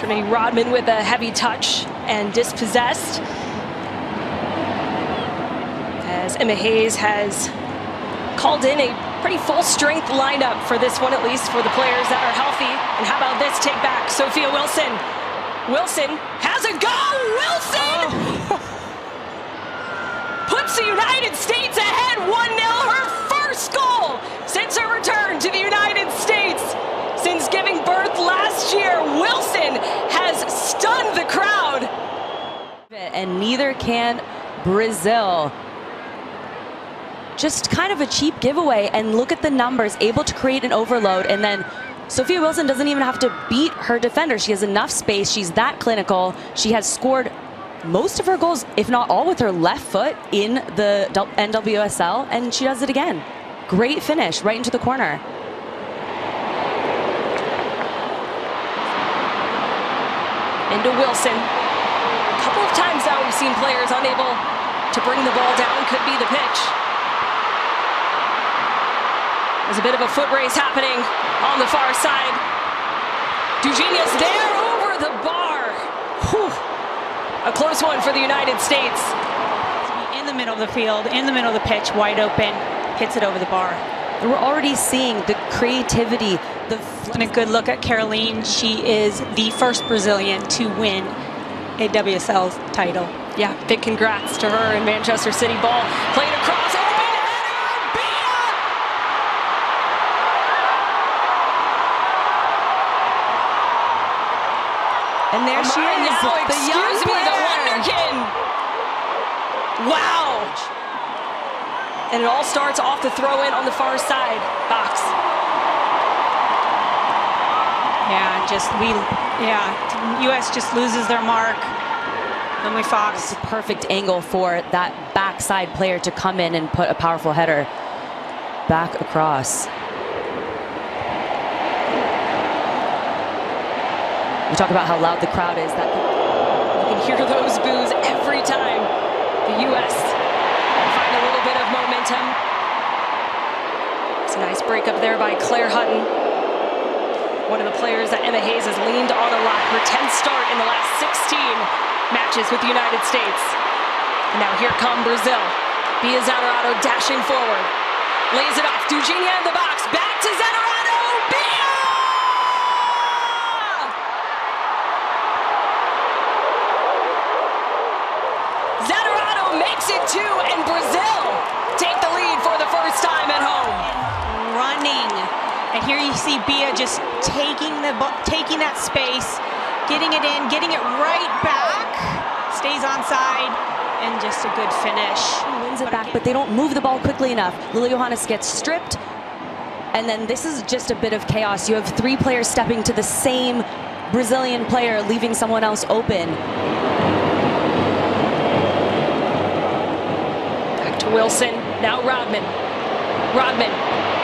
Trinity Rodman with a heavy touch and dispossessed. As Emma Hayes has called in a pretty full-strength lineup for this one, at least for the players that are healthy. And how about this take back? Sophia Wilson. Wilson has a goal! Wilson! Puts the United States ahead 1-0. Her first goal since her return to the United States. Since giving birth last year, Wilson has stunned the crowd. And neither can Brazil. Just kind of a cheap giveaway, and look at the numbers, able to create an overload, and then Sophia Wilson doesn't even have to beat her defender. She has enough space, she's that clinical. She has scored most of her goals, if not all, with her left foot in the NWSL, and she does it again. Great finish right into the corner. Into Wilson. A couple of times now we've seen players unable to bring the ball down. Could be the pitch. There's a bit of a foot race happening on the far side. Dugenia's there over the bar. Whew. A close one for the United States. In the middle of the field, in the middle of the pitch, wide open, hits it over the bar. And we're already seeing the creativity. And a good look at Caroline. She is the first Brazilian to win a WSL title. Yeah, big congrats to her in Manchester City. Ball played across. And there she is, the young player. The wonderkin. Wow. And it all starts off the throw-in on the far side. Box. U.S. just loses their mark. Emily Fox. It's a perfect angle for that backside player to come in and put a powerful header back across. We talk about how loud the crowd is. That you can hear those boos every time the U.S. find a little bit of momentum. It's a nice break up there by Claire Hutton. One of the players that Emma Hayes has leaned on a lot. Her 10th start in the last 16 matches with the United States. And now here come Brazil. Bia Zanerato dashing forward. Lays it off. Dugenia in the box. Back to Zanerato. Bia! Zanerato makes it two, and Brazil take the lead for the first time at home. Running. And here you see Bia just taking that space, getting it in, getting it right back, stays onside, and just a good finish. Wins it back, but they don't move the ball quickly enough. Lily Johannes gets stripped, and then this is just a bit of chaos. You have three players stepping to the same Brazilian player, leaving someone else open. Back to Wilson, now Rodman.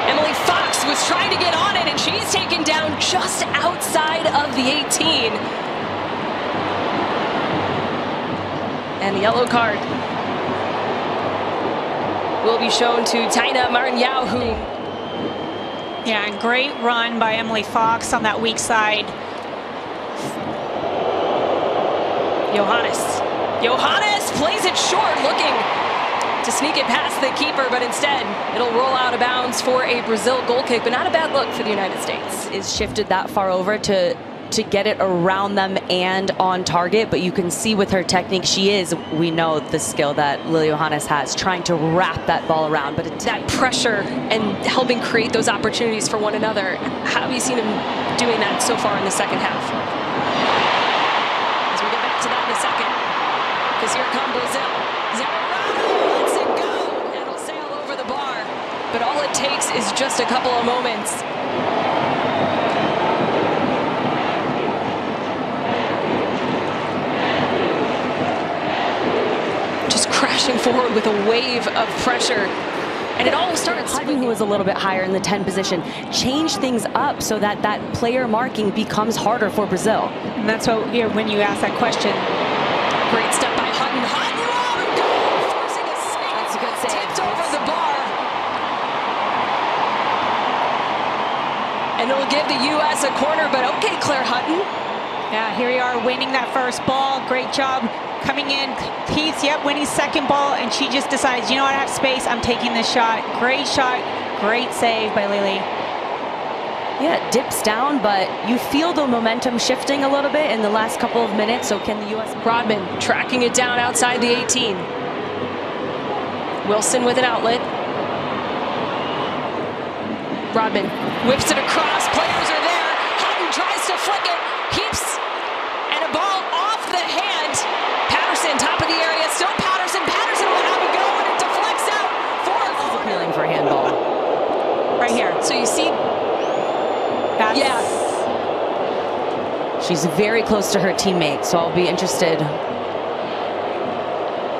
Emily Fox was trying to get on it, and she's taken down just outside of the 18. And the yellow card will be shown to Taina Marignau, who... Yeah, and great run by Emily Fox on that weak side. Johannes plays it short, looking to sneak it past the keeper, but instead it'll roll out of bounds for a Brazil goal kick, but not a bad look for the United States. Is shifted that far over to get it around them and on target, but you can see with her technique, we know the skill that Lily Johannes has, trying to wrap that ball around, but that pressure and helping create those opportunities for one another. How have you seen him doing that so far in the second half? As we get back to that in a second, because here come Brazil. But all it takes is just a couple of moments. Just crashing forward with a wave of pressure. And it all starts Hutton, who was a little bit higher in the 10 position, change things up so that that player marking becomes harder for Brazil. And that's what, when you ask that question. Great step by Hutton. Forcing a sneak. That's a good save. Tipped over the bar. And it'll give the U.S. a corner, but okay, Claire Hutton. Yeah, here we are winning that first ball. Great job coming in. Heath, yep, winning second ball, and she just decides, you know what, I have space, I'm taking this shot. Great shot, great save by Lily. Yeah, it dips down, but you feel the momentum shifting a little bit in the last couple of minutes. So can the U.S. Rodman tracking it down outside the 18. Wilson with an outlet. Rodman whips it across. Players are there. Hutton tries to flick it. Keeps. And a ball off the hand. Patterson, top of the area. Still Patterson. Patterson will have a go, and it deflects out for a corner. Appealing for a handball. Right here. So you see. That's, Yeah. She's very close to her teammate, so I'll be interested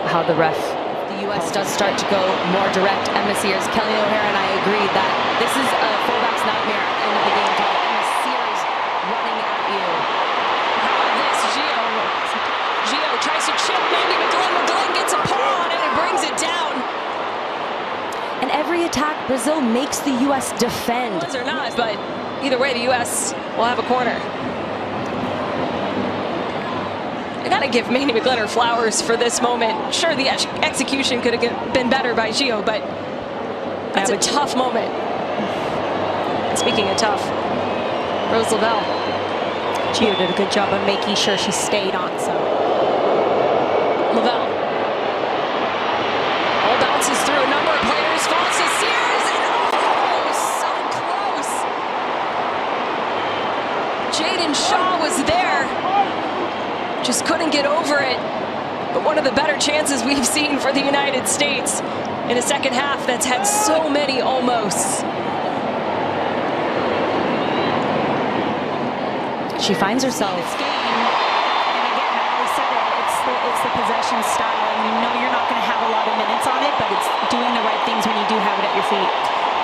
how the ref. The U.S. does start to go more direct. Emma Sears, Kelly O'Hara, and I agree that this is a fullback's nightmare at the end of the game. Emma Sears running at you. How about this? Gio tries to chip Mandy McGlynn. McGlynn gets a pull on it and brings it down. And every attack, Brazil makes the U.S. defend. Or not, but either way, the U.S. will have a corner. I gotta give Mandy McGlynn her flowers for this moment. Sure, the execution could have been better by Gio, but that's a tough moment. And speaking of tough, Rose Lavelle. Gio did a good job of making sure she stayed on some. Lavelle. Ball bounces through a number of players, falls to Sears, and oh, so close. Jaden Shaw was there. Just couldn't get over it. But one of the better chances we've seen for the United States in a second half that's had so many almosts. She finds herself. This game, and again, I always said it, it's the possession style. And you know you're not going to have a lot of minutes on it, but it's doing the right things when you do have it at your feet.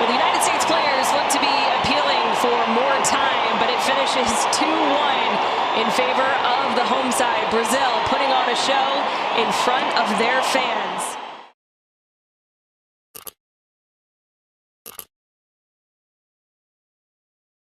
Well, the United States players look to be appealing for more time, but it finishes 2-1 in favor of the home side. Brazil putting on a show in front of their fans.